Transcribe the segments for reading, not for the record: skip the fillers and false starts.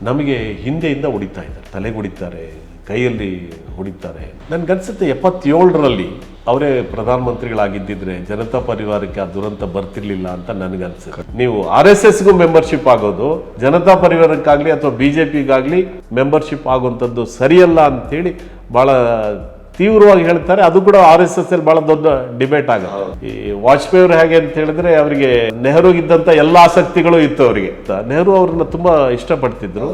ನಮಗೆ ಹಿಂದೆಯಿಂದ ಹೊಡಿತಾ ಇದ್ದಾರೆ, ತಲೆಗೆ ಹೊಡಿತಾರೆ, ಕೈಯಲ್ಲಿ ಹೊಡಿತಾರೆ. ನನಗನ್ಸುತ್ತೆ 77ರಲ್ಲಿ ಅವರೇ ಪ್ರಧಾನಮಂತ್ರಿಗಳಾಗಿದ್ದಿದ್ರೆ ಜನತಾ ಪರಿವಾರಕ್ಕೆ ಆ ದುರಂತ ಬರ್ತಿರ್ಲಿಲ್ಲ ಅಂತ ನನಗನ್ಸುತ್ತೆ. ನೀವು RSSಗೂ ಮೆಂಬರ್ಶಿಪ್ ಆಗೋದು, ಜನತಾ ಪರಿವಾರಕ್ಕಾಗಲಿ ಅಥವಾ BJPಗಾಗಲಿ ಮೆಂಬರ್ಶಿಪ್ ಆಗುವಂಥದ್ದು ಸರಿಯಲ್ಲ ಅಂತೇಳಿ ಭಾಳ ತೀವ್ರವಾಗಿ ಹೇಳ್ತಾರೆ. ಅದು ಕೂಡ RSS ಅಲ್ಲಿ ಬಹಳ ದೊಡ್ಡ ಡಿಬೇಟ್ ಆಗುತ್ತೆ. ಈ ವಾಜಪೇಯಿ ಅವರು ಹೇಗೆ ಅಂತ ಹೇಳಿದ್ರೆ ಅವರಿಗೆ ನೆಹರುಗಿದ್ದಂಥ ಎಲ್ಲ ಆಸಕ್ತಿಗಳು ಇತ್ತು ಅವರಿಗೆ. ನೆಹರು ಅವ್ರನ್ನ ತುಂಬಾ ಇಷ್ಟಪಡ್ತಿದ್ರು.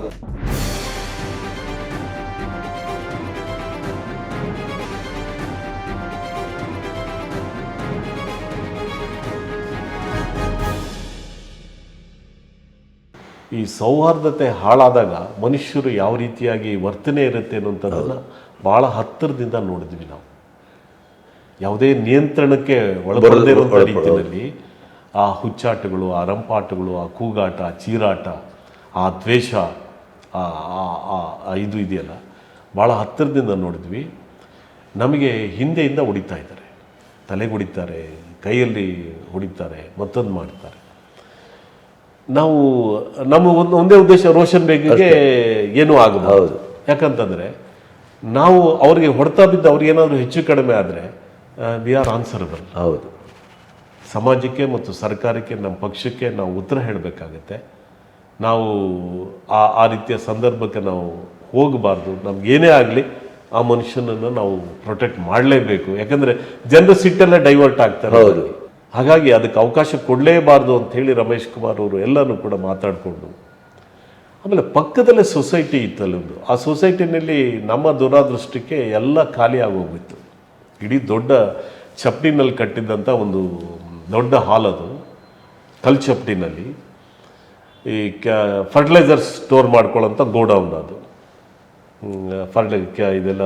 ಈ ಸೌಹಾರ್ದತೆ ಹಾಳಾದಾಗ ಮನುಷ್ಯರು ಯಾವ ರೀತಿಯಾಗಿ ವರ್ತನೆ ಇರುತ್ತೆ ಅನ್ನೋಂಥದ್ದನ್ನು ಬಹಳ ಹತ್ತಿರದಿಂದ ನೋಡಿದ್ವಿ ನಾವು. ಯಾವುದೇ ನಿಯಂತ್ರಣಕ್ಕೆ ಒಳಪಡದೇ ಇರುವಂಥ ರೀತಿಯಲ್ಲಿ ಆ ಹುಚ್ಚಾಟಗಳು, ಆ ರಂಪಾಟಗಳು, ಆ ಕೂಗಾಟ, ಆ ಚೀರಾಟ, ಆ ದ್ವೇಷ, ಇದು ಇದೆಯಲ್ಲ ಭಾಳ ಹತ್ತಿರದಿಂದ ನೋಡಿದ್ವಿ. ನಮಗೆ ಹಿಂದೆಯಿಂದ ಹೊಡಿತಾ ಇದ್ದಾರೆ, ತಲೆಗೆ ಹೊಡಿತಾರೆ, ಕೈಯಲ್ಲಿ ಹೊಡಿತಾರೆ, ಮತ್ತೊಂದು ಮಾಡ್ತಾರೆ. ನಾವು ನಮ್ಮ ಒಂದೇ ಉದ್ದೇಶ, ರೋಷನ್ ಬೇಗಿಗೆ ಏನೂ ಆಗಬಹುದು. ಯಾಕಂತಂದರೆ ನಾವು ಅವ್ರಿಗೆ ಹೊಡೆತ ಬಿದ್ದು ಅವ್ರಿಗೇನಾದರೂ ಹೆಚ್ಚು ಕಡಿಮೆ ಆದರೆ ವಿ ಆರ್ ಆನ್ಸರಬಲ್. ಹೌದು, ಸಮಾಜಕ್ಕೆ ಮತ್ತು ಸರ್ಕಾರಕ್ಕೆ, ನಮ್ಮ ಪಕ್ಷಕ್ಕೆ ನಾವು ಉತ್ತರ ಹೇಳಬೇಕಾಗತ್ತೆ. ನಾವು ಆ ರೀತಿಯ ಸಂದರ್ಭಕ್ಕೆ ನಾವು ಹೋಗಬಾರ್ದು. ನಮಗೇನೇ ಆಗಲಿ ಆ ಮನುಷ್ಯನನ್ನು ನಾವು ಪ್ರೊಟೆಕ್ಟ್ ಮಾಡಲೇಬೇಕು. ಯಾಕಂದರೆ ಜನರ ಸಿಟ್ಟಲ್ಲೇ ಡೈವರ್ಟ್ ಆಗ್ತಾರೆ. ಹೌದು, ಹಾಗಾಗಿ ಅದಕ್ಕೆ ಅವಕಾಶ ಕೊಡಲೇಬಾರ್ದು ಅಂತ ಹೇಳಿ ರಮೇಶ್ ಕುಮಾರ್ ಅವರು ಎಲ್ಲನೂ ಕೂಡ ಮಾತಾಡಿಕೊಂಡು, ಆಮೇಲೆ ಪಕ್ಕದಲ್ಲೇ ಸೊಸೈಟಿ ಇತ್ತಲ್ಲೊಂದು, ಆ ಸೊಸೈಟಿನಲ್ಲಿ ನಮ್ಮ ದುರಾದೃಷ್ಟಕ್ಕೆ ಎಲ್ಲ ಖಾಲಿ ಆಗೋಗ್ಬಿತ್ತು. ಇಡೀ ದೊಡ್ಡ ಚಪ್ಟಿನಲ್ಲಿ ಕಟ್ಟಿದ್ದಂಥ ಒಂದು ದೊಡ್ಡ ಹಾಲ್, ಅದು ಕಲ್ ಚಪ್ಟಿನಲ್ಲಿ ಈ ಫರ್ಟಿಲೈಸರ್ ಸ್ಟೋರ್ ಮಾಡ್ಕೊಳ್ಳೋಂಥ ಗೋಡೌನ್, ಅದು ಇದೆಲ್ಲ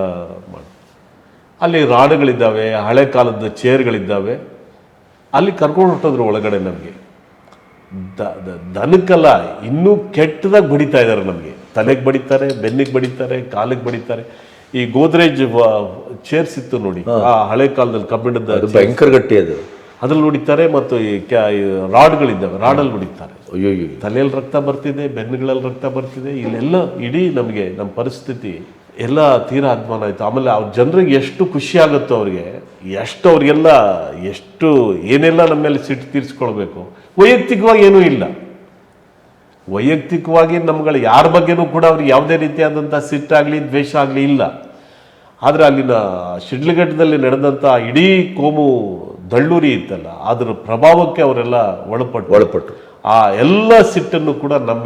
ಮಾಡಿ, ಅಲ್ಲಿ ರಾಡ್ಗಳಿದ್ದಾವೆ, ಹಳೆ ಕಾಲದ ಚೇರ್ಗಳಿದ್ದಾವೆ. ಅಲ್ಲಿ ಕರ್ಕೊಂಡು ಹೊರಟೋದ್ರು ಒಳಗಡೆ. ನಮಗೆ ದನಕ್ಕಲ್ಲ, ಇನ್ನೂ ಕೆಟ್ಟದಾಗಿ ಬಡಿತಾ ಇದ್ದಾರೆ. ನಮಗೆ ತಲೆಗೆ ಬಡಿತಾರೆ, ಬೆನ್ನಿಗೆ ಬಡಿತಾರೆ, ಕಾಲಿಗೆ ಬಡಿತಾರೆ. ಈ ಗೋದ್ರೇಜ್ ಚೇರ್ಸ್ ಇತ್ತು ನೋಡಿ, ಆ ಹಳೆ ಕಾಲದಲ್ಲಿ ಕಬ್ಬಿಣದ, ಭಯಂಕರ ಗಟ್ಟಿ, ಅದು ಅದ್ರಲ್ಲಿ ಹೊಡಿತಾರೆ. ಮತ್ತು ಈ ರಾಡ್ಗಳಿದ್ದಾವೆ, ರಾಡಲ್ಲಿ ಹೊಡಿತಾರೆ. ಅಯ್ಯೋ, ತಲೆಯಲ್ಲಿ ರಕ್ತ ಬರ್ತಿದೆ, ಬೆನ್ನುಗಳಲ್ಲಿ ರಕ್ತ ಬರ್ತಿದೆ. ಇಲ್ಲೆಲ್ಲ ಇಡೀ ನಮಗೆ ನಮ್ಮ ಪರಿಸ್ಥಿತಿ ಎಲ್ಲ ತೀರಾ ಅಧ್ವಾನ ಆಯಿತು. ಆಮೇಲೆ ಅವ್ರ ಜನರಿಗೆ ಎಷ್ಟು ಖುಷಿ ಆಗುತ್ತೋ ಅವ್ರಿಗೆ, ಅವ್ರಿಗೆಲ್ಲ ಎಷ್ಟು ಏನೆಲ್ಲ ನಮ್ಮ ಮೇಲೆ ಸಿಟ್ಟು ತೀರಿಸ್ಕೊಳ್ಬೇಕು. ವೈಯಕ್ತಿಕವಾಗಿ ಏನೂ ಇಲ್ಲ, ವೈಯಕ್ತಿಕವಾಗಿ ನಮ್ಗಳು ಯಾರ ಬಗ್ಗೆನೂ ಕೂಡ ಅವ್ರಿಗೆ ಯಾವುದೇ ರೀತಿಯಾದಂಥ ಸಿಟ್ಟಾಗಲಿ ದ್ವೇಷ ಆಗಲಿ ಇಲ್ಲ. ಆದರೆ ಅಲ್ಲಿನ ಶಿಡ್ಲಘಟ್ಟದಲ್ಲಿ ನಡೆದಂಥ ಇಡೀ ಕೋಮು ದಳ್ಳೂರಿ ಇತ್ತಲ್ಲ, ಅದರ ಪ್ರಭಾವಕ್ಕೆ ಅವರೆಲ್ಲ ಒಳಪಟ್ಟು ಆ ಎಲ್ಲ ಸಿಟ್ಟನ್ನು ಕೂಡ ನಮ್ಮ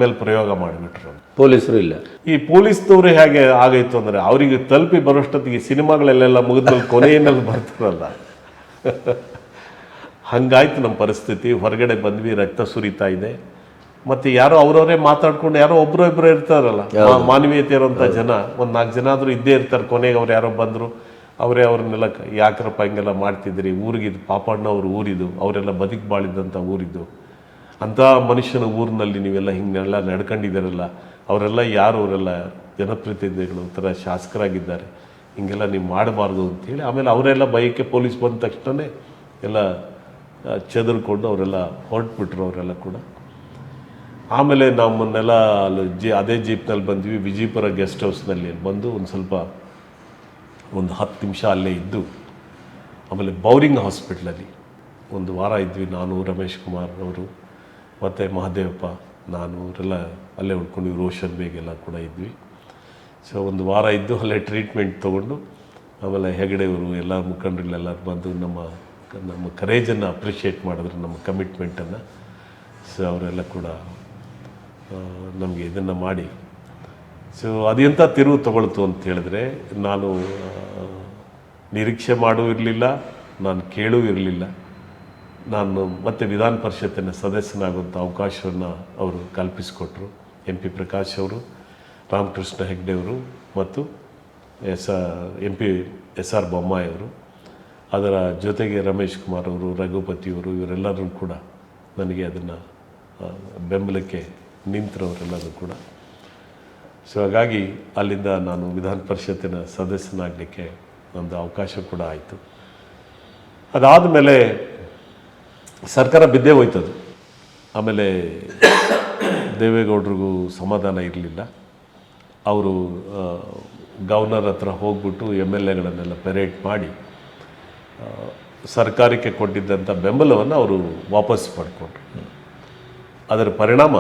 ಮೇಲೆ ಪ್ರಯೋಗ ಮಾಡಿಬಿಟ್ರು. ಪೊಲೀಸರು ಇಲ್ಲ. ಈ ಪೊಲೀಸ್ನವರು ಹೇಗೆ ಆಗೈತು ಅಂದರೆ, ಅವರಿಗೆ ತಲುಪಿ ಬರೋಷ್ಟೊತ್ತಿಗೆ ಸಿನಿಮಾಗಳಲ್ಲೆಲ್ಲ ಮುಗಿದ್ಮೇಲೆ ಕೊನೆಯಲ್ಲಿ ಬರ್ತಾರಲ್ಲ, ಹಂಗಾಯ್ತು ನಮ್ಮ ಪರಿಸ್ಥಿತಿ. ಹೊರಗಡೆ ಬಂದ್ವಿ, ರಕ್ತ ಸುರಿತಾ ಇದೆ. ಮತ್ತು ಯಾರೋ ಅವರವರೇ ಮಾತಾಡ್ಕೊಂಡು, ಯಾರೋ ಒಬ್ಬರು ಇರ್ತಾರಲ್ಲ ಮಾನವೀಯತೆ ಇರೋಂಥ ಜನ, ಒಂದು 4 ಜನ ಆದರೂ ಇದ್ದೇ ಇರ್ತಾರೆ. ಕೊನೆಗೆ ಅವ್ರು ಯಾರೋ ಬಂದರು, ಅವ್ರನ್ನೆಲ್ಲ ಯಾಕ್ರಪ್ಪ ಹಿಂಗೆಲ್ಲ ಮಾಡ್ತಿದ್ರಿ, ಊರಿಗಿದ್ದು ಪಾಪಣ್ಣ ಅವ್ರ ಊರಿದು, ಅವರೆಲ್ಲ ಬದುಕಿ ಬಾಳಿದ್ದಂಥ ಊರಿದ್ದು, ಅಂಥ ಮನುಷ್ಯನ ಊರಿನಲ್ಲಿ ನೀವೆಲ್ಲ ಹಿಂಗೆಲ್ಲ ನಡ್ಕೊಂಡಿದ್ದೀರಲ್ಲ, ಅವರೆಲ್ಲ ಯಾರು, ಅವರೆಲ್ಲ ಜನಪ್ರತಿನಿಧಿಗಳು, ಒಂಥರ ಶಾಸಕರಾಗಿದ್ದಾರೆ, ಹಿಂಗೆಲ್ಲ ನೀವು ಮಾಡಬಾರ್ದು ಅಂತೇಳಿ. ಆಮೇಲೆ ಅವರೆಲ್ಲ ಬೈಕೆ ಪೊಲೀಸ್ ಬಂದ ತಕ್ಷಣ ಎಲ್ಲ ಚೆದರ್ಕೊಂಡು ಅವರೆಲ್ಲ ಹೊರಟ್ಬಿಟ್ರು ಅವರೆಲ್ಲ ಕೂಡ. ಆಮೇಲೆ ನಮ್ಮನ್ನೆಲ್ಲ ಅದೇ ಜೀಪ್ನಲ್ಲಿ ಬಂದ್ವಿ, ವಿಜಯಪುರ ಗೆಸ್ಟ್ ಹೌಸ್ನಲ್ಲಿ ಬಂದು ಒಂದು 10 ನಿಮಿಷ ಅಲ್ಲೇ ಇದ್ದು, ಆಮೇಲೆ ಬೌರಿಂಗ್ ಹಾಸ್ಪಿಟ್ಲಲ್ಲಿ 1 ವಾರ ಇದ್ವಿ. ನಾನು, ರಮೇಶ್ ಕುಮಾರ್ ಅವರು, ಮತ್ತು ಮಹದೇವಪ್ಪ, ನಾನು, ಅವರೆಲ್ಲ ಅಲ್ಲೇ ಉಳ್ಕೊಂಡ್ವಿ. ರೋಷನ್ ಬೇಗೆಲ್ಲ ಕೂಡ ಇದ್ವಿ. ಸೊ 1 ವಾರ ಇದ್ದು ಅಲ್ಲೇ ಟ್ರೀಟ್ಮೆಂಟ್ ತೊಗೊಂಡು, ಆಮೇಲೆ ಹೆಗಡೆಯವರು ಎಲ್ಲ ಮುಖಂಡರುಗಳೆಲ್ಲರೂ ಬಂದು ನಮ್ಮ ಕರೇಜನ್ನು ಅಪ್ರಿಷಿಯೇಟ್ ಮಾಡಿದ್ರು, ನಮ್ಮ ಕಮಿಟ್ಮೆಂಟನ್ನು. ಸೊ ಅವರೆಲ್ಲ ಕೂಡ ನಮಗೆ ಇದನ್ನು ಮಾಡಿ, ಸೊ ಅದೆಂಥ ತಿರುವು ತಗೊಳ್ತು ಅಂತ ಹೇಳಿದ್ರೆ, ನಾನು ನಿರೀಕ್ಷೆ ಮಾಡೂ ಇರಲಿಲ್ಲ, ನಾನು ಕೇಳೂ ಇರಲಿಲ್ಲ. ನಾನು ಮತ್ತೆ ವಿಧಾನ ಪರಿಷತ್ತಿನ ಸದಸ್ಯನಾಗುವಂಥ ಅವಕಾಶವನ್ನು ಅವರು ಕಲ್ಪಿಸಿಕೊಟ್ರು. MP ಪ್ರಕಾಶ್ ಅವರು, ರಾಮಕೃಷ್ಣ ಹೆಗ್ಡೆಯವರು ಮತ್ತು MP SR ಬೊಮ್ಮಾಯಿ ಅವರು, ಅದರ ಜೊತೆಗೆ ರಮೇಶ್ ಕುಮಾರ್ ಅವರು, ರಘುಪತಿಯವರು, ಇವರೆಲ್ಲರೂ ಕೂಡ ನನಗೆ ಅದನ್ನು ಬೆಂಬಲಕ್ಕೆ ನಿಂತರವರೆಲ್ಲರೂ ಕೂಡ. ಸೊ ಹಾಗಾಗಿ ಅಲ್ಲಿಂದ ನಾನು ವಿಧಾನ ಪರಿಷತ್ತಿನ ಸದಸ್ಯನಾಗಲಿಕ್ಕೆ ಒಂದು ಅವಕಾಶ ಕೂಡ ಆಯಿತು. ಅದಾದ ಮೇಲೆ ಸರ್ಕಾರ ಬಿದ್ದೇ ಹೋಯ್ತದು. ಆಮೇಲೆ ದೇವೇಗೌಡರಿಗೂ ಸಮಾಧಾನ ಇರಲಿಲ್ಲ. ಅವರು ಗವರ್ನರ್ ಹತ್ರ ಹೋಗ್ಬಿಟ್ಟು MLAಗಳನ್ನೆಲ್ಲ ಪೆರೇಡ್ ಮಾಡಿ ಸರ್ಕಾರಕ್ಕೆ ಕೊಟ್ಟಿದ್ದಂಥ ಬೆಂಬಲವನ್ನು ಅವರು ವಾಪಸ್ ಪಡ್ಕೊಂಡ್ರು. ಅದರ ಪರಿಣಾಮ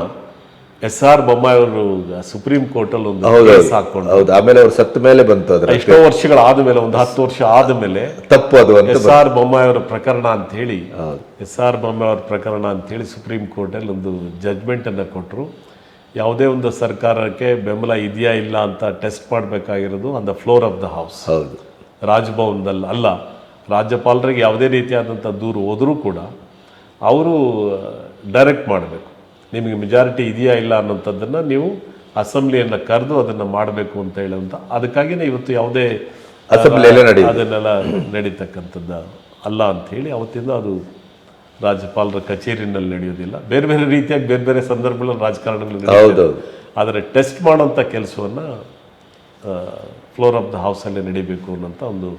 SR ಬೊಮ್ಮಾಯಿ ಅವರು ಸುಪ್ರೀಂ ಕೋರ್ಟಲ್ಲಿ ಒಂದು ಕೇಸ್ ಹಾಕೊಂಡು, ಆಮೇಲೆ ಅವ್ರು ಸತ್ತ ಮೇಲೆ ಬಂತು, ಅದರ ಎಷ್ಟೋ ವರ್ಷಗಳಾದ್ಮೇಲೆ, ಒಂದು 10 ವರ್ಷ ಆದ್ಮೇಲೆ ತಪ್ಪು ಅದು SR ಬೊಮ್ಮಾಯಿ ಅವರ ಪ್ರಕರಣ ಅಂತ ಹೇಳಿ ಸುಪ್ರೀಂ ಕೋರ್ಟಲ್ಲಿ ಒಂದು ಜಡ್ಜ್ಮೆಂಟ್ ಅನ್ನ ಕೊಟ್ಟರು. ಯಾವುದೇ ಒಂದು ಸರ್ಕಾರಕ್ಕೆ ಬೆಂಬಲ ಇದೆಯಾ ಇಲ್ಲ ಅಂತ ಟೆಸ್ಟ್ ಮಾಡಬೇಕಾಗಿರೋದು on the floor of the house, ರಾಜಭವನದಲ್ಲಿ ಅಲ್ಲ. ರಾಜ್ಯಪಾಲರಿಗೆ ಯಾವುದೇ ರೀತಿಯಾದಂಥ ದೂರು ಹೋದರೂ ಕೂಡ ಅವರು ಡೈರೆಕ್ಟ್ ಮಾಡಬೇಕು, ನಿಮಗೆ ಮೆಜಾರಿಟಿ ಇದೆಯಾ ಇಲ್ಲ ಅನ್ನೋಂಥದ್ದನ್ನು ನೀವು ಅಸೆಂಬ್ಲಿಯನ್ನು ಕರೆದು ಅದನ್ನು ಮಾಡಬೇಕು ಅಂತ ಹೇಳುವಂಥ. ಅದಕ್ಕಾಗಿಯೇ ಇವತ್ತು ಯಾವುದೇ ಅದನ್ನೆಲ್ಲ ನಡೀತಕ್ಕಂಥದ್ದು ಅಲ್ಲ ಅಂಥೇಳಿ ಅವತ್ತಿಂದ ಅದು ರಾಜ್ಯಪಾಲರ ಕಚೇರಿನಲ್ಲಿ ನಡೆಯೋದಿಲ್ಲ. ಬೇರೆ ಬೇರೆ ರೀತಿಯಾಗಿ ಬೇರೆ ಬೇರೆ ಸಂದರ್ಭಗಳಲ್ಲಿ ರಾಜಕಾರಣಗಳು, ಆದರೆ ಟೆಸ್ಟ್ ಮಾಡೋಂಥ ಕೆಲಸವನ್ನು ಫ್ಲೋರ್ ಆಫ್ ದ ಹೌಸಲ್ಲೇ ನಡೀಬೇಕು ಅನ್ನೋಂಥ ಒಂದು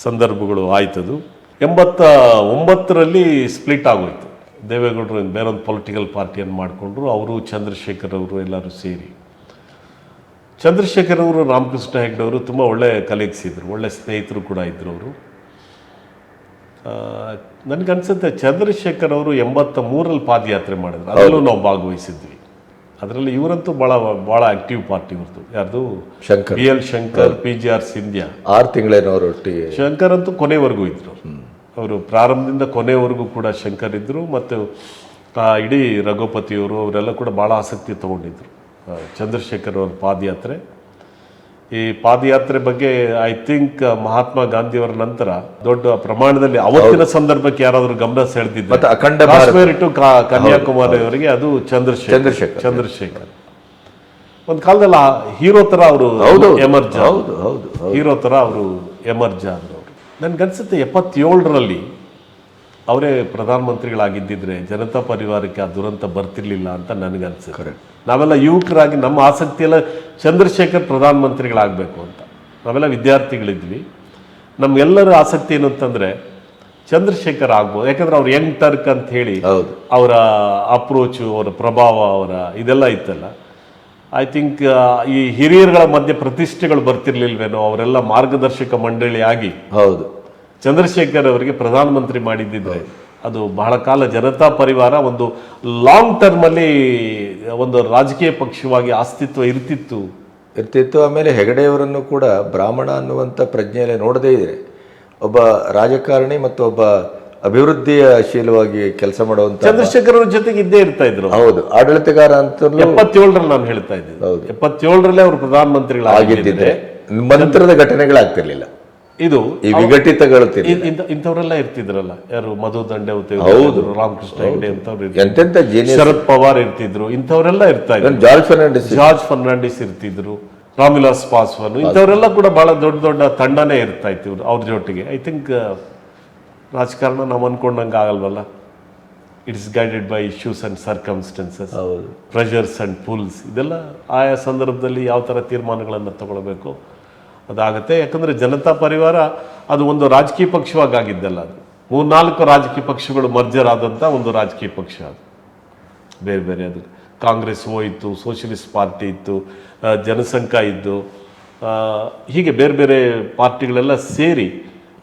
ಸಂದರ್ಭಗಳು ಆಯ್ತದು. 89ರಲ್ಲಿ ಸ್ಪ್ಲಿಟ್ ಆಗೋಯ್ತು. ದೇವೇಗೌಡರು ಬೇರೊಂದು ಪೊಲಿಟಿಕಲ್ ಪಾರ್ಟಿಯನ್ನು ಮಾಡಿಕೊಂಡ್ರು. ಅವರು ಚಂದ್ರಶೇಖರ್ ಅವರು ಎಲ್ಲರೂ ಸೇರಿ. ಚಂದ್ರಶೇಖರ್ ಅವರು ರಾಮಕೃಷ್ಣ ಹೆಗ್ಡೆ ಅವರು ತುಂಬ ಒಳ್ಳೆ ಕಲೀಗ್ಸ್ ಇದ್ರು, ಒಳ್ಳೆ ಸ್ನೇಹಿತರು ಕೂಡ ಇದ್ದರು ಅವರು. ನನಗನ್ಸುತ್ತೆ ಚಂದ್ರಶೇಖರ್ ಅವರು 83ರಲ್ಲಿ ಪಾದಯಾತ್ರೆ ಮಾಡಿದ್ರು, ಅದರಲ್ಲೂ ನಾವು ಭಾಗವಹಿಸಿದ್ವಿ. ಅದರಲ್ಲಿ ಇವರಂತೂ ಭಾಳ ಆಕ್ಟಿವ್ ಪಾರ್ಟಿ ಇವ್ರದ್ದು. ಯಾರ್ದು? BL Shankar, PGR Scindia. 6 ತಿಂಗಳೇನವರು ಒಟ್ಟಿಗೆ. ಶಂಕರ್ ಅಂತೂ ಕೊನೆವರೆಗೂ ಇದ್ರು. ಅವರು ಪ್ರಾರಂಭದಿಂದ ಕೊನೆವರೆಗೂ ಕೂಡ ಶಂಕರ್ ಇದ್ದರು. ಮತ್ತು ಇಡೀ ರಘುಪತಿಯವರು ಅವರೆಲ್ಲ ಕೂಡ ಭಾಳ ಆಸಕ್ತಿ ತಗೊಂಡಿದ್ರು ಚಂದ್ರಶೇಖರ್ ಅವ್ರ ಪಾದಯಾತ್ರೆ. ಈ ಪಾದಯಾತ್ರೆ ಬಗ್ಗೆ ಐ ಥಿಂಕ್ ಮಹಾತ್ಮ ಗಾಂಧಿಯವರ ನಂತರ ದೊಡ್ಡ ಪ್ರಮಾಣದಲ್ಲಿ ಅವತ್ತಿನ ಸಂದರ್ಭಕ್ಕೆ ಯಾರಾದರೂ ಗಮನ ಸೆಳೆದಿದ್ದಾರೆ, ಕಾಶ್ಮೀರ ಟು ಕನ್ಯಾಕುಮಾರಿ ಅವರಿಗೆ, ಅದು ಚಂದ್ರಶೇಖರ್. ಒಂದು ಕಾಲದಲ್ಲಿ ಹೀರೋ ಥರ ಅವರು ಎಮರ್ಜ್ ಆದರು. ನನ್ಗನ್ಸುತ್ತೆ 77ರಲ್ಲಿ ಅವರೇ ಪ್ರಧಾನಮಂತ್ರಿಗಳಾಗಿದ್ದಿದ್ರೆ ಜನತಾ ಪರಿವಾರಕ್ಕೆ ಆ ದುರಂತ ಬರ್ತಿರ್ಲಿಲ್ಲ ಅಂತ ನನಗನ್ಸುತ್ತೆ. ನಾವೆಲ್ಲ ಯುವಕರಾಗಿ ನಮ್ಮ ಆಸಕ್ತಿ ಎಲ್ಲ ಚಂದ್ರಶೇಖರ್ ಪ್ರಧಾನಮಂತ್ರಿಗಳಾಗಬೇಕು ಅಂತ. ನಾವೆಲ್ಲ ವಿದ್ಯಾರ್ಥಿಗಳಿದ್ವಿ. ನಮ್ಗೆಲ್ಲರ ಆಸಕ್ತಿ ಏನು ಅಂತಂದರೆ ಚಂದ್ರಶೇಖರ್ ಆಗ್ಬೋದು. ಯಾಕಂದ್ರೆ ಅವ್ರು ಯಂಗ್ ಟರ್ಕ್ ಅಂತ ಹೇಳಿ ಅವರ ಅಪ್ರೋಚು, ಅವರ ಪ್ರಭಾವ, ಅವರ ಇದೆಲ್ಲ ಇತ್ತಲ್ಲ. ಐ ಥಿಂಕ್ ಈ ಹಿರಿಯರುಗಳ ಮಧ್ಯೆ ಪ್ರತಿಷ್ಠೆಗಳು ಬರ್ತಿರ್ಲಿಲ್ವೇನೋ. ಅವರೆಲ್ಲ ಮಾರ್ಗದರ್ಶಕ ಮಂಡಳಿ ಆಗಿ ಚಂದ್ರಶೇಖರ್ ಅವರಿಗೆ ಪ್ರಧಾನಮಂತ್ರಿ ಮಾಡಿದ್ದಿದ್ರೆ ಅದು ಬಹಳ ಕಾಲ ಜನತಾ ಪರಿವಾರ ಒಂದು ಲಾಂಗ್ ಟರ್ಮಲ್ಲಿ ಒಂದು ರಾಜಕೀಯ ಪಕ್ಷವಾಗಿ ಅಸ್ತಿತ್ವ ಇರ್ತಿತ್ತು. ಆಮೇಲೆ ಹೆಗಡೆಯವರನ್ನು ಕೂಡ ಬ್ರಾಹ್ಮಣ ಅನ್ನುವಂಥ ಪ್ರಜ್ಞೆಯಲ್ಲಿ ನೋಡದೇ ಇದೆ. ಒಬ್ಬ ರಾಜಕಾರಣಿ ಮತ್ತು ಒಬ್ಬ ಅಭಿವೃದ್ಧಿಶೀಲವಾಗಿ ಕೆಲಸ ಮಾಡುವಂತ ಚಂದ್ರಶೇಖರ್ ಅವ್ರ ಜೊತೆಗೆ ಇದ್ದೇ ಇರ್ತಾ ಇದ್ರು. ಹೌದು, ಆಡಳಿತಗಾರ ಅಂತ 77ರಲ್ಲಿ ನಾನು ಹೇಳ್ತಾ ಇದ್ದೆ. 77ರಲ್ಲೇ ಅವರು ಪ್ರಧಾನಮಂತ್ರಿಗಳಾಗಿದ್ದರೆ ಮಂತ್ರದ ಘಟನೆಗಳಾಗ್ತಿರ್ಲಿಲ್ಲ. ಇದು ಈ ವಿಘಟಿತಗಳು ಇಂಥವರೆಲ್ಲ ಇರ್ತಿದ್ರಲ್ಲ. ಯಾರು? ಮಧು ದಂಡೆವತಿ, ರಾಮಕೃಷ್ಣ ಹೆಗಡೆ ಅಂತವ್ರು, ಶರದ್ ಪವಾರ್ ಇರ್ತಿದ್ರು, ಇಂಥವರೆಲ್ಲ ಇರ್ತಾ ಇದ್ರು. ಜಾರ್ಜ್ ಫರ್ನಾಂಡಿಸ್ ಇರ್ತಿದ್ರು, ರಾಮ್ವಿಲಾಸ್ ಪಾಸ್ವಾನ್, ಇಂಥವರೆಲ್ಲ ಕೂಡ ಬಹಳ ದೊಡ್ಡ ದೊಡ್ಡ ತಂಡನೇ ಇರ್ತಾ ಇತ್ತು ಅವ್ರ ಜೊತೆಗೆ. ಐ ಥಿಂಕ್ ರಾಜಕಾರಣ ನಾವು ಅನ್ಕೊಂಡಂಗೆ ಆಗಲ್ವಲ್ಲ. It's guided by issues and circumstances, pressures and pulls. ಇದೆಲ್ಲ ಆಯಾ ಸಂದರ್ಭದಲ್ಲಿ ಯಾವ ಥರ ತೀರ್ಮಾನಗಳನ್ನು ತಗೊಳ್ಬೇಕು ಅದಾಗುತ್ತೆ. ಯಾಕಂದರೆ ಜನತಾ ಪರಿವಾರ ಅದು ಒಂದು ರಾಜಕೀಯ ಪಕ್ಷವಾಗಿ ಆಗಿದ್ದಲ್ಲ. ಅದು 3-4 ರಾಜಕೀಯ ಪಕ್ಷಗಳು ಮರ್ಜರ್ ಆದಂಥ ಒಂದು ರಾಜಕೀಯ ಪಕ್ಷ. ಅದು ಬೇರೆ ಬೇರೆ, ಅದು ಕಾಂಗ್ರೆಸ್ ಹೋಯಿತು, ಸೋಷಿಯಲಿಸ್ಟ್ ಪಾರ್ಟಿ ಇತ್ತು, ಜನಸಂಘ ಇದ್ದು, ಹೀಗೆ ಬೇರೆ ಬೇರೆ ಪಾರ್ಟಿಗಳೆಲ್ಲ ಸೇರಿ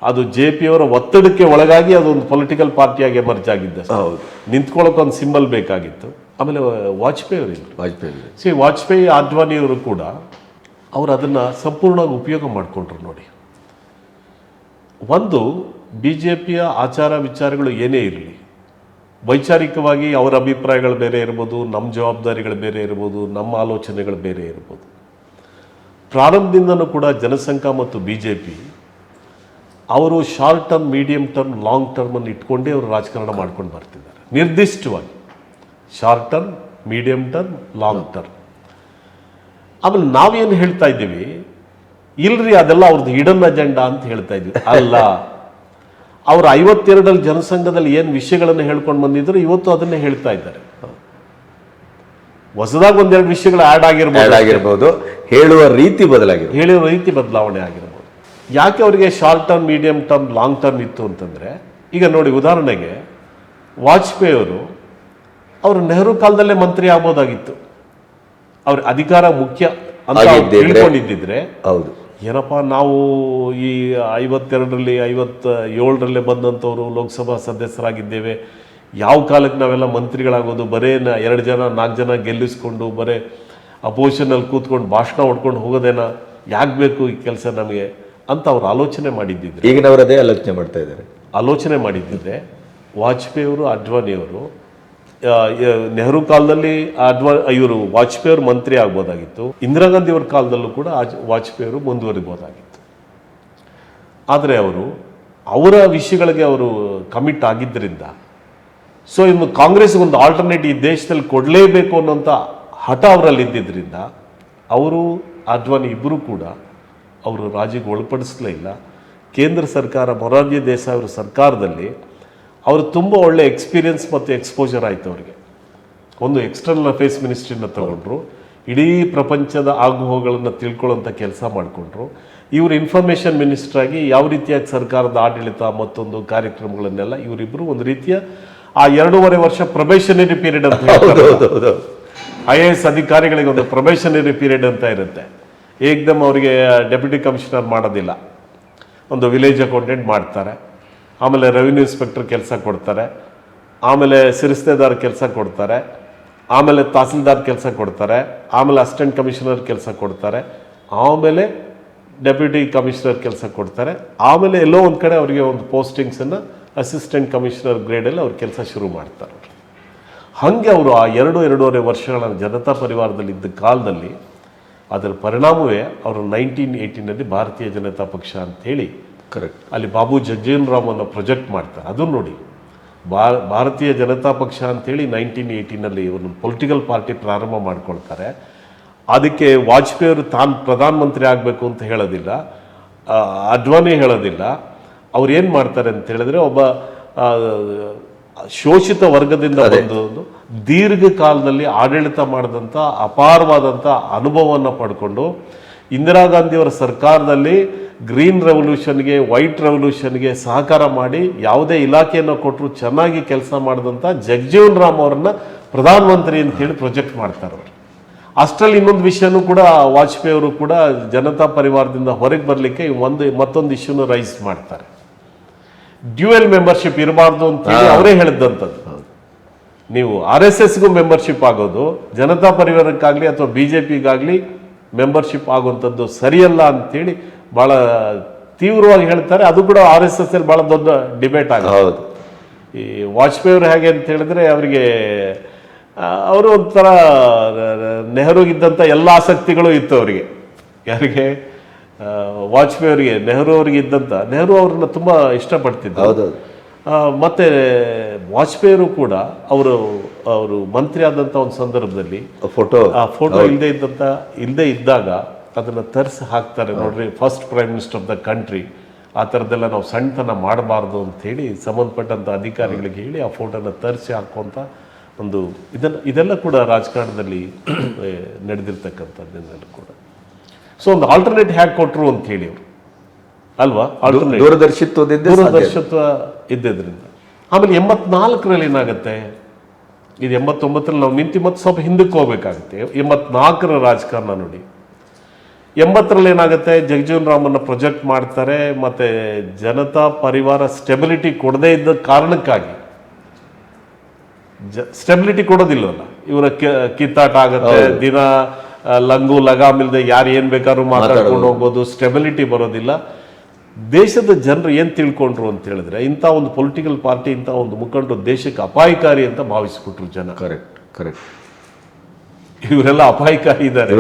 ಅದು JP ಅವರ ಒತ್ತಡಕ್ಕೆ ಒಳಗಾಗಿ ಅದೊಂದು ಪೊಲಿಟಿಕಲ್ ಪಾರ್ಟಿಯಾಗಿ ಎಮರ್ಜ್ ಆಗಿದ್ದ. ನಿಂತ್ಕೊಳ್ಳೋಕೊಂದು ಸಿಂಬಲ್ ಬೇಕಾಗಿತ್ತು. ಆಮೇಲೆ ವಾಜಪೇಯಿ ಅವರಿದ್ರು. ವಾಜಪೇಯಿ ಆಡ್ವಾಣಿಯವರು ಕೂಡ ಅವರು ಅದನ್ನು ಸಂಪೂರ್ಣವಾಗಿ ಉಪಯೋಗ ಮಾಡಿಕೊಂಡ್ರು. ನೋಡಿ, ಒಂದು BJPಯ ಆಚಾರ ವಿಚಾರಗಳು ಏನೇ ಇರಲಿ, ವೈಚಾರಿಕವಾಗಿ ಅವರ ಅಭಿಪ್ರಾಯಗಳು ಬೇರೆ ಇರ್ಬೋದು, ನಮ್ಮ ಜವಾಬ್ದಾರಿಗಳು ಬೇರೆ ಇರ್ಬೋದು, ನಮ್ಮ ಆಲೋಚನೆಗಳು ಬೇರೆ ಇರ್ಬೋದು. ಪ್ರಾರಂಭದಿಂದನೂ ಕೂಡ ಜನಸಂಘ ಮತ್ತು BJP ಅವರು short term, medium term, long ಟರ್ಮನ್ನು ಇಟ್ಕೊಂಡೇ ಅವರು ರಾಜಕಾರಣ ಮಾಡ್ಕೊಂಡು ಬರ್ತಿದ್ದಾರೆ. ನಿರ್ದಿಷ್ಟವಾಗಿ short term, medium term, long term. ಆಮೇಲೆ ನಾವೇನು ಹೇಳ್ತಾ ಇದ್ದೀವಿ, ಇಲ್ರಿ ಅದೆಲ್ಲ ಅವ್ರದ್ದು ಹಿಡನ್ ಅಜೆಂಡಾ ಅಂತ ಹೇಳ್ತಾ ಇದ್ವಿ. ಅಲ್ಲ, ಅವರು 52ರಲ್ಲಿ ಜನಸಂಘದಲ್ಲಿ ಏನು ವಿಷಯಗಳನ್ನು ಹೇಳ್ಕೊಂಡು ಬಂದಿದ್ರು, ಇವತ್ತು ಅದನ್ನೇ ಹೇಳ್ತಾ ಇದ್ದಾರೆ. ಹೊಸದಾಗಿ ಒಂದೆರಡು ವಿಷಯಗಳು ಆ್ಯಡ್ ಆಗಿರ್ಬೋದು, ಹೇಳುವ ರೀತಿ ಬದಲಾವಣೆ ಆಗಿರ್ಬೋದು. ಯಾಕೆ ಅವರಿಗೆ short term, medium term, long term ಇತ್ತು ಅಂತಂದರೆ, ಈಗ ನೋಡಿ ಉದಾಹರಣೆಗೆ ವಾಜಪೇಯಿ ಅವರು ನೆಹರು ಕಾಲದಲ್ಲೇ ಮಂತ್ರಿ ಆಗ್ಬೋದಾಗಿತ್ತು. ಅವ್ರ ಅಧಿಕಾರ ಮುಖ್ಯ ಅಂತ ಆಗಿದ್ದಿದ್ರೆ- ತಿಳ್ಕೊಂಡಿದ್ದಿದ್ರೆ ಹೌದು. ಏನಪ್ಪ ನಾವು ಈ 52ರಲ್ಲಿ 57ರಲ್ಲೇ ಬಂದಂಥವ್ರು ಲೋಕಸಭಾ ಸದಸ್ಯರಾಗಿದ್ದೇವೆ, ಯಾವ ಕಾಲಕ್ಕೆ ನಾವೆಲ್ಲ ಮಂತ್ರಿಗಳಾಗೋದು, ಬರೇ 2 ಜನ 4 ಜನ ಗೆಲ್ಲಿಸ್ಕೊಂಡು ಬರೇ ಅಪೋಸಿಷನಲ್ಲಿ ಕೂತ್ಕೊಂಡು ಭಾಷಣ ಹೊಡ್ಕೊಂಡು ಹೋಗೋದೇನ, ಯಾಕೆ ಬೇಕು ಈ ಕೆಲಸ ನಮಗೆ ಅಂತ ಅವ್ರು ಆಲೋಚನೆ ಮಾಡಿದ್ದಿದ್ರೆ ಈಗಿನವರು ಅದೇ ಆಲೋಚನೆ ಮಾಡ್ತಾ ಇದ್ದಾರೆ. ಆಲೋಚನೆ ಮಾಡಿದ್ದಿದ್ರೆ ವಾಜಪೇಯಿಯವರು ಅಡ್ವಾಣಿಯವರು ನೆಹರು ಕಾಲದಲ್ಲಿ ಇವರು ವಾಜಪೇಯಿಯವರು ಮಂತ್ರಿ ಆಗ್ಬೋದಾಗಿತ್ತು, ಇಂದಿರಾ ಗಾಂಧಿ ಅವ್ರ ಕಾಲದಲ್ಲೂ ಕೂಡ ವಾಜಪೇಯಿಯವರು ಮುಂದುವರಿಬೋದಾಗಿತ್ತು. ಆದರೆ ಅವರು ಅವರ ವಿಷಯಗಳಿಗೆ ಅವರು ಕಮಿಟ್ ಆಗಿದ್ದರಿಂದ, ಸೊ ಇನ್ನು ಕಾಂಗ್ರೆಸ್ ಒಂದು ಆಲ್ಟರ್ನೇಟ್ ಈ ದೇಶದಲ್ಲಿ ಕೊಡಲೇಬೇಕು ಅನ್ನೋಂಥ ಹಠ ಅವರಲ್ಲಿ ಇದ್ದಿದ್ದರಿಂದ ಅವರು ಅಡ್ವಾಣಿ ಇಬ್ಬರು ಕೂಡ ಅವರು ರಾಜಿಗೆ ಒಳಪಡಿಸಲೇ ಇಲ್ಲ. ಕೇಂದ್ರ ಸರ್ಕಾರ ಮೊರಾರ್ಜಿ ದೇಸಾಯಿ ಅವರ ಸರ್ಕಾರದಲ್ಲಿ ಅವರು ತುಂಬ ಒಳ್ಳೆ ಎಕ್ಸ್ಪೀರಿಯನ್ಸ್ ಮತ್ತು ಎಕ್ಸ್ಪೋಜರ್ ಆಯಿತು ಅವರಿಗೆ. ಒಂದು ಎಕ್ಸ್ಟರ್ನಲ್ ಅಫೇರ್ಸ್ ಮಿನಿಸ್ಟ್ರಿನ ತಗೊಂಡ್ರು, ಇಡೀ ಪ್ರಪಂಚದ ಆಗುಹೋಗುಗಳನ್ನು ತಿಳ್ಕೊಳ್ಳೋಂಥ ಕೆಲಸ ಮಾಡಿಕೊಂಡ್ರು. ಇವರು ಇನ್ಫಾರ್ಮೇಷನ್ ಮಿನಿಸ್ಟರ್ ಆಗಿ ಯಾವ ರೀತಿಯಾಗಿ ಸರ್ಕಾರದ ಆಡಳಿತ ಮತ್ತೊಂದು ಕಾರ್ಯಕ್ರಮಗಳನ್ನೆಲ್ಲ ಇವರಿಬ್ಬರು ಒಂದು ರೀತಿಯ ಆ 2.5 ವರ್ಷ ಪ್ರೊಬೇಷನರಿ ಪೀರಿಯಡ್ ಅಂತ ಹೇಳ್ತಾರೆ. IAS ಅಧಿಕಾರಿಗಳಿಗೆ ಒಂದು ಪ್ರೊಬೇಷನರಿ ಪೀರಿಯಡ್ ಅಂತ ಇರುತ್ತೆ. ಏಕ್ದಮ್ ಅವರಿಗೆ ಡೆಪ್ಯೂಟಿ ಕಮಿಷನರ್ ಮಾಡೋದಿಲ್ಲ, ಒಂದು ವಿಲೇಜ್ ಅಕೌಂಟೆಂಟ್ ಮಾಡ್ತಾರೆ, ಆಮೇಲೆ ರೆವಿನ್ಯೂ ಇನ್ಸ್ಪೆಕ್ಟರ್ ಕೆಲಸ ಕೊಡ್ತಾರೆ, ಆಮೇಲೆ ಸಿರಿಸ್ತೆದಾರ್ ಕೆಲಸ ಕೊಡ್ತಾರೆ, ಆಮೇಲೆ ತಹಸೀಲ್ದಾರ್ ಕೆಲಸ ಕೊಡ್ತಾರೆ, ಆಮೇಲೆ ಅಸಿಸ್ಟೆಂಟ್ ಕಮಿಷನರ್ ಕೆಲಸ ಕೊಡ್ತಾರೆ, ಆಮೇಲೆ ಡೆಪ್ಯೂಟಿ ಕಮಿಷನರ್ ಕೆಲಸ ಕೊಡ್ತಾರೆ, ಆಮೇಲೆ ಎಲ್ಲೋ ಒಂದು ಕಡೆ ಅವರಿಗೆ ಒಂದು ಪೋಸ್ಟಿಂಗ್ಸನ್ನು ಅಸಿಸ್ಟೆಂಟ್ ಕಮಿಷನರ್ ಗ್ರೇಡಲ್ಲಿ ಅವ್ರು ಕೆಲಸ ಶುರು ಮಾಡ್ತಾರೆ. ಹಾಗೆ ಅವರು ಆ 2.5 ವರ್ಷಗಳ ಜನತಾ ಪರಿವಾರದಲ್ಲಿ ಇದ್ದ ಕಾಲದಲ್ಲಿ ಅದರ ಪರಿಣಾಮವೇ ಅವರು 1918ನಲ್ಲಿ ಭಾರತೀಯ ಜನತಾ ಪಕ್ಷ ಅಂಥೇಳಿ ಕರೆಕ್ಟ್ ಅಲ್ಲಿ ಬಾಬು ಜಗಜೀವನ್ ರಾಮ್ ಅನ್ನೋ ಪ್ರೊಜೆಕ್ಟ್ ಮಾಡ್ತಾರೆ. ಅದು ನೋಡಿ, ಭಾರತೀಯ ಜನತಾ ಪಕ್ಷ ಅಂಥೇಳಿ 1918ನಲ್ಲಿ ಒಂದು ಪೊಲಿಟಿಕಲ್ ಪಾರ್ಟಿ ಪ್ರಾರಂಭ ಮಾಡ್ಕೊಳ್ತಾರೆ. ಅದಕ್ಕೆ ವಾಜಪೇಯಿಯವರು ತಾನು ಪ್ರಧಾನಮಂತ್ರಿ ಆಗಬೇಕು ಅಂತ ಹೇಳೋದಿಲ್ಲ, ಅಡ್ವಾಣಿ ಹೇಳೋದಿಲ್ಲ. ಅವ್ರು ಏನು ಮಾಡ್ತಾರೆ ಅಂತ ಹೇಳಿದ್ರೆ, ಒಬ್ಬ ಶೋಷಿತ ವರ್ಗದಿಂದ ಬಂದು ದೀರ್ಘಕಾಲದಲ್ಲಿ ಆಡಳಿತ ಮಾಡಿದಂಥ ಅಪಾರವಾದಂಥ ಅನುಭವವನ್ನು ಪಡ್ಕೊಂಡು ಇಂದಿರಾ ಗಾಂಧಿಯವರ ಸರ್ಕಾರದಲ್ಲಿ ಗ್ರೀನ್ ರೆವಲ್ಯೂಷನ್ಗೆ ವೈಟ್ ರೆವಲ್ಯೂಷನ್ಗೆ ಸಹಕಾರ ಮಾಡಿ ಯಾವುದೇ ಇಲಾಖೆಯನ್ನು ಕೊಟ್ಟರು ಚೆನ್ನಾಗಿ ಕೆಲಸ ಮಾಡಿದಂಥ ಜಗಜೀವನ್ ರಾಮ್ ಅವರನ್ನ ಪ್ರಧಾನಮಂತ್ರಿ ಅಂತೇಳಿ ಪ್ರೊಜೆಕ್ಟ್ ಮಾಡ್ತಾರೆ ಅವರು. ಅಷ್ಟರಲ್ಲಿ ಇನ್ನೊಂದು ವಿಷಯನೂ ಕೂಡ ವಾಜಪೇಯಿ ಅವರು ಕೂಡ ಜನತಾ ಪರಿವಾರದಿಂದ ಹೊರಗೆ ಬರಲಿಕ್ಕೆ ಮತ್ತೊಂದು ಇಶ್ಯೂನು ರೈಸ್ ಮಾಡ್ತಾರೆ. ಡ್ಯೂಯಲ್ ಮೆಂಬರ್ಶಿಪ್ ಇರಬಾರ್ದು ಅಂತೇಳಿ ಅವರೇ ಹೇಳಿದ್ದಂಥದ್ದು. ನೀವು RSSಗೂ ಮೆಂಬರ್ಶಿಪ್ ಆಗೋದು, ಜನತಾ ಪರಿವಾರಕ್ಕಾಗಲಿ ಅಥವಾ BJPಗಾಗಲಿ ಮೆಂಬರ್ಶಿಪ್ ಆಗುವಂಥದ್ದು ಸರಿಯಲ್ಲ ಅಂತೇಳಿ ಭಾಳ ತೀವ್ರವಾಗಿ ಹೇಳ್ತಾರೆ. ಅದು ಕೂಡ RSS ಅಲ್ಲಿ ಭಾಳ ದೊಡ್ಡ ಡಿಬೇಟ್ ಆಗುತ್ತೆ. ಈ ವಾಜಪೇಯಿ ಅವರು ಹೇಗೆ ಅಂತ ಹೇಳಿದ್ರೆ, ಅವರಿಗೆ ಅವರು ಒಂಥರ ನೆಹರುಗಿದ್ದಂಥ ಎಲ್ಲ ಆಸಕ್ತಿಗಳು ಇತ್ತು ಅವರಿಗೆ. ಯಾರಿಗೆ? ವಾಜಪೇಯಿ ಅವರಿಗೆ, ನೆಹರು ಅವರಿಗೆ ಇದ್ದಂಥ, ನೆಹರು ಅವ್ರನ್ನ ತುಂಬ ಇಷ್ಟಪಡ್ತಿದ್ದರು. ಮತ್ತೆ ವಾಜಪೇಯಿಯವರು ಕೂಡ ಅವರು ಮಂತ್ರಿ ಆದಂಥ ಒಂದು ಸಂದರ್ಭದಲ್ಲಿ ಫೋಟೋ ಇಲ್ಲದೆ ಇದ್ದಾಗ ಅದನ್ನು ತರಿಸಿ ಹಾಕ್ತಾರೆ. ನೋಡ್ರಿ, first prime minister of the country, ಆ ಥರದ್ದೆಲ್ಲ ನಾವು ಸಣ್ಣತನ ಮಾಡಬಾರ್ದು ಅಂಥೇಳಿ ಸಂಬಂಧಪಟ್ಟಂಥ ಅಧಿಕಾರಿಗಳಿಗೆ ಹೇಳಿ ಆ ಫೋಟೋನ ತರಿಸಿ ಹಾಕುವಂಥ ಒಂದು ಇದೆಲ್ಲ ಕೂಡ ರಾಜಕಾರಣದಲ್ಲಿ ನಡೆದಿರ್ತಕ್ಕಂಥದ್ದೆಲ್ಲ ಕೂಡ. ಸೊ ಒಂದು ಆಲ್ಟರ್ನೇಟ್ ಹೇಗೆ ಕೊಟ್ಟರು ಅಂತ ಹೇಳಿ ಅವರು ಅಲ್ವಾ, ಆಲ್ಟರ್ನೇಟ್ ದೂರದರ್ಶಿತ್ವ ಇದ್ದಿದ್ರಿಂದ. ಆಮೇಲೆ 84ರಲ್ಲಿ ಏನಾಗುತ್ತೆ, ಇದು 89ರಲ್ಲಿ ನಾವು ನಿಂತು ಮತ್ತೆ ಸ್ವಲ್ಪ ಹಿಂದಕ್ಕೆ ಹೋಗ್ಬೇಕಾಗುತ್ತೆ. 84ರ ರಾಜಕಾರಣ ನೋಡಿ. 80ರಲ್ಲಿ ಏನಾಗುತ್ತೆ, ಜಗಜೀವನ್ ರಾಮನ್ನ ಪ್ರೊಜೆಕ್ಟ್ ಮಾಡ್ತಾರೆ. ಮತ್ತೆ ಜನತಾ ಪರಿವಾರ ಸ್ಟೆಬಿಲಿಟಿ ಕೊಡದೇ ಇದ್ದ ಕಾರಣಕ್ಕಾಗಿ, ಸ್ಟೆಬಿಲಿಟಿ ಕೊಡೋದಿಲ್ಲವಲ್ಲ, ಇವರ ಕಿತ್ತಾಟ ಆಗುತ್ತೆ, ದಿನ ಲಂಗು ಲಗಾಮ್ ಇಲ್ಲದೆ ಯಾರು ಏನು ಬೇಕಾದ್ರೂ ಮಾತಾಡ್ಕೊಂಡು ಹೋಗ್ಬೋದು, ಸ್ಟೆಬಿಲಿಟಿ ಬರೋದಿಲ್ಲ. ದೇಶದ ಜನರು ಏನು ತಿಳ್ಕೊಂಡ್ರು ಅಂತ ಹೇಳಿದ್ರೆ, ಇಂಥ ಒಂದು ಪೊಲಿಟಿಕಲ್ ಪಾರ್ಟಿ, ಇಂಥ ಒಂದು ಮುಖಂಡರು ದೇಶಕ್ಕೆ ಅಪಾಯಕಾರಿ ಅಂತ ಭಾವಿಸ್ಬಿಟ್ರು ಜನ. ಕರೆಕ್ಟ್ ಇವರೆಲ್ಲ ಅಪಾಯಕಾರಿ ಇದ್ದಾರೆ,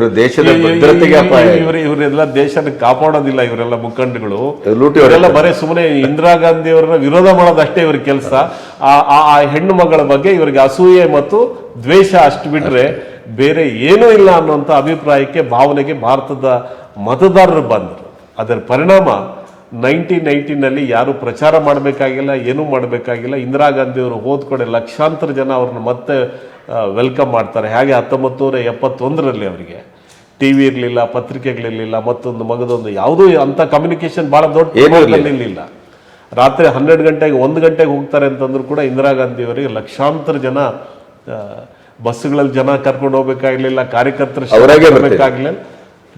ಇವರೆಲ್ಲ ದೇಶನ ಕಾಪಾಡೋದಿಲ್ಲ, ಇವರೆಲ್ಲ ಮುಖಂಡಗಳು. ಇವರೆಲ್ಲ ಬರೀ ಸುಮ್ಮನೆ ಇಂದಿರಾ ಗಾಂಧಿ ಅವರನ್ನ ವಿರೋಧ ಮಾಡೋದಷ್ಟೇ ಇವ್ರ ಕೆಲಸ. ಆ ಹೆಣ್ಣು ಮಗಳ ಬಗ್ಗೆ ಇವರಿಗೆ ಅಸೂಯೆ ಮತ್ತು ದ್ವೇಷ ಅಷ್ಟು ಬಿಟ್ರೆ ಬೇರೆ ಏನೂ ಇಲ್ಲ ಅನ್ನುವಂಥ ಅಭಿಪ್ರಾಯಕ್ಕೆ, ಭಾವನೆಗೆ ಭಾರತದ ಮತದಾರರು ಬಂದರು. ಅದರ ಪರಿಣಾಮ 1919ನಲ್ಲಿ ಯಾರು ಪ್ರಚಾರ ಮಾಡಬೇಕಾಗಿಲ್ಲ, ಏನೂ ಮಾಡಬೇಕಾಗಿಲ್ಲ. ಇಂದಿರಾ ಗಾಂಧಿಯವರು ಹೋದ ಕಡೆ ಲಕ್ಷಾಂತರ ಜನ ಅವ್ರನ್ನ ಮತ್ತೆ ವೆಲ್ಕಮ್ ಮಾಡ್ತಾರೆ. ಹಾಗೆ 1971ರಲ್ಲಿ ಅವರಿಗೆ TV ಇರಲಿಲ್ಲ, ಪತ್ರಿಕೆಗಳಿರಲಿಲ್ಲ, ಮತ್ತೊಂದು ಮಗದೊಂದು ಯಾವುದೂ ಅಂಥ ಕಮ್ಯುನಿಕೇಶನ್ ಭಾಳ ದೊಡ್ಡ ಇರಲಿಲ್ಲ. ರಾತ್ರಿ 12 ಗಂಟೆಗೆ 1 ಗಂಟೆಗೆ ಹೋಗ್ತಾರೆ ಅಂತಂದ್ರೂ ಕೂಡ ಇಂದಿರಾ ಗಾಂಧಿಯವರಿಗೆ ಲಕ್ಷಾಂತರ ಜನ ಬಸ್ಗಳಲ್ಲಿ ಜನ ಕರ್ಕೊಂಡು ಹೋಗ್ಬೇಕಾಗ್ಲಿಲ್ಲ, ಕಾರ್ಯಕರ್ತರು ಅವರಾಗೆ ಹೋಗ್ಬೇಕಾಗ್ಲಿಲ್ಲ.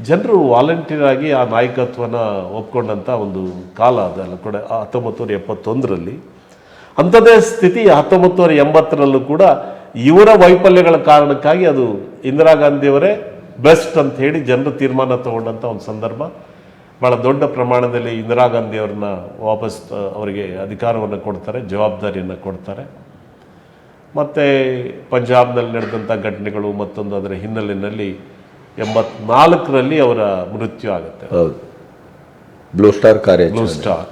ಜನರು ವಾಲಂಟಿಯರ್ ಆಗಿ ಆ ನಾಯಕತ್ವನ ಒಪ್ಕೊಂಡಂತ ಒಂದು ಕಾಲ ಅದೆಲ್ಲ ಕೂಡ 1971ರಲ್ಲಿ. ಅಂಥದ್ದೇ ಸ್ಥಿತಿ 1980ರಲ್ಲೂ ಕೂಡ ಇವರ ವೈಫಲ್ಯಗಳ ಕಾರಣಕ್ಕಾಗಿ ಅದು ಇಂದಿರಾ ಗಾಂಧಿಯವರೇ ಬೆಸ್ಟ್ ಅಂತ ಹೇಳಿ ಜನರು ತೀರ್ಮಾನ ತಗೊಂಡಂಥ ಒಂದು ಸಂದರ್ಭ. ಭಾಳ ದೊಡ್ಡ ಪ್ರಮಾಣದಲ್ಲಿ ಇಂದಿರಾ ಗಾಂಧಿಯವ್ರನ್ನ ವಾಪಸ್ ಅವರಿಗೆ ಅಧಿಕಾರವನ್ನು ಕೊಡ್ತಾರೆ, ಜವಾಬ್ದಾರಿಯನ್ನು ಕೊಡ್ತಾರೆ. ಮತ್ತು ಪಂಜಾಬ್ನಲ್ಲಿ ನಡೆದಂಥ ಘಟನೆಗಳು ಮತ್ತೊಂದು ಅದರ ಹಿನ್ನೆಲೆಯಲ್ಲಿ 84ರಲ್ಲಿ ಅವರ ಮೃತ್ಯು ಆಗುತ್ತೆ. ಹೌದು, ಬ್ಲೂ ಸ್ಟಾರ್ ಕಾರ್ಯ ಬ್ಲೂ ಸ್ಟಾರ್